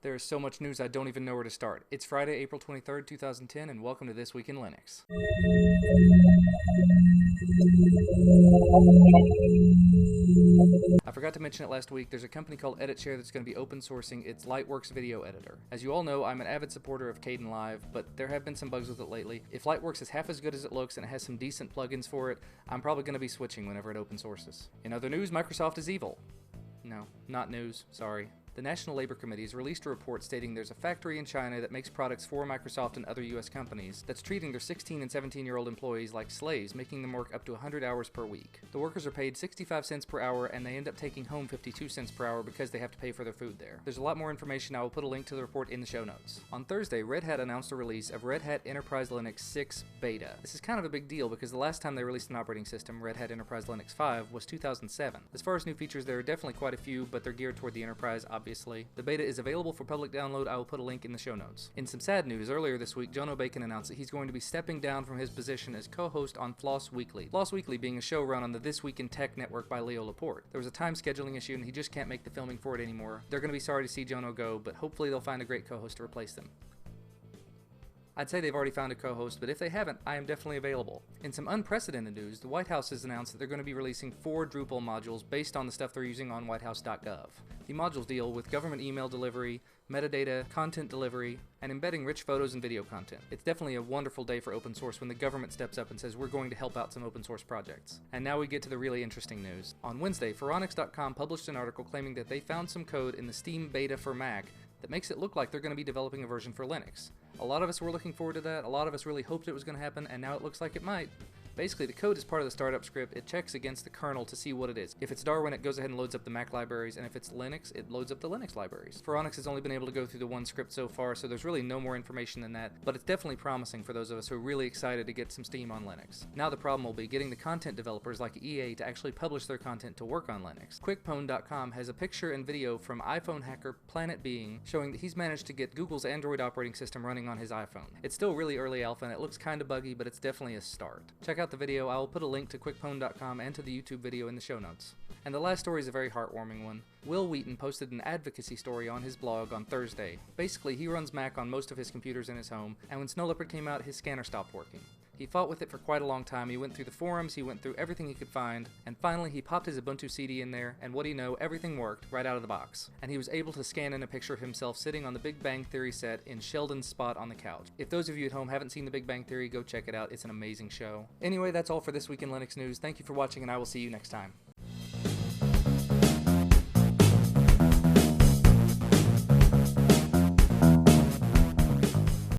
There is so much news I don't even know where to start. It's Friday, April 23rd, 2010, and welcome to This Week in Linux. I forgot to mention it last week, there's a company called EditShare that's going to be open sourcing its Lightworks video editor. As you all know, I'm an avid supporter of Kdenlive, but there have been some bugs with it lately. If Lightworks is half as good as it looks and it has some decent plugins for it, I'm probably going to be switching whenever it open sources. In other news, Microsoft is evil. No, not news, sorry. The National Labor Committee has released a report stating there's a factory in China that makes products for Microsoft and other US companies that's treating their 16 and 17-year-old employees like slaves, making them work up to 100 hours per week. The workers are paid 65 cents per hour and they end up taking home 52 cents per hour because they have to pay for their food there. There's a lot more information. I will put a link to the report in the show notes. On Thursday, Red Hat announced a release of Red Hat Enterprise Linux 6 Beta. This is kind of a big deal because the last time they released an operating system, Red Hat Enterprise Linux 5, was 2007. As far as new features, there are definitely quite a few, but they're geared toward the enterprise, obviously. The beta is available for public download. I will put a link in the show notes. In some sad news, earlier this week, Jono Bacon announced that he's going to be stepping down from his position as co-host on Floss Weekly. Floss Weekly being a show run on the This Week in Tech network by Leo Laporte. There was a time scheduling issue and he just can't make the filming for it anymore. They're going to be sorry to see Jono go, but hopefully they'll find a great co-host to replace them. I'd say they've already found a co-host, but if they haven't, I am definitely available. In some unprecedented news, the White House has announced that they're going to be releasing 4 Drupal modules based on the stuff they're using on whitehouse.gov. The modules deal with government email delivery, metadata, content delivery, and embedding rich photos and video content. It's definitely a wonderful day for open source when the government steps up and says we're going to help out some open source projects. And now we get to the really interesting news. On Wednesday, Phoronix.com published an article claiming that they found some code in the Steam beta for Mac that makes it look like they're going to be developing a version for Linux. A lot of us were looking forward to that, a lot of us really hoped it was going to happen, and now it looks like it might. Basically, the code is part of the startup script. It checks against the kernel to see what it is. If it's Darwin, it goes ahead and loads up the Mac libraries, and if it's Linux, it loads up the Linux libraries. Phoronix has only been able to go through the one script so far, so there's really no more information than that, but it's definitely promising for those of us who are really excited to get some steam on Linux. Now the problem will be getting the content developers like EA to actually publish their content to work on Linux. QuickPwn.com has a picture and video from iPhone hacker Planet Being showing that he's managed to get Google's Android operating system running on his iPhone. It's still really early alpha and it looks kinda buggy, but it's definitely a start. Check out the video. I will put a link to quickpwn.com and to the YouTube video in the show notes. And the last story is a very heartwarming one. Wil Wheaton posted an advocacy story on his blog on Thursday. Basically, he runs Mac on most of his computers in his home, and when Snow Leopard came out, his scanner stopped working. He fought with it for quite a long time. He went through the forums, he went through everything he could find, and finally he popped his Ubuntu CD in there, and what do you know, everything worked right out of the box. And he was able to scan in a picture of himself sitting on the Big Bang Theory set in Sheldon's spot on the couch. If those of you at home haven't seen the Big Bang Theory, go check it out. It's an amazing show. Anyway, that's all for This Week in Linux News. Thank you for watching, and I will see you next time.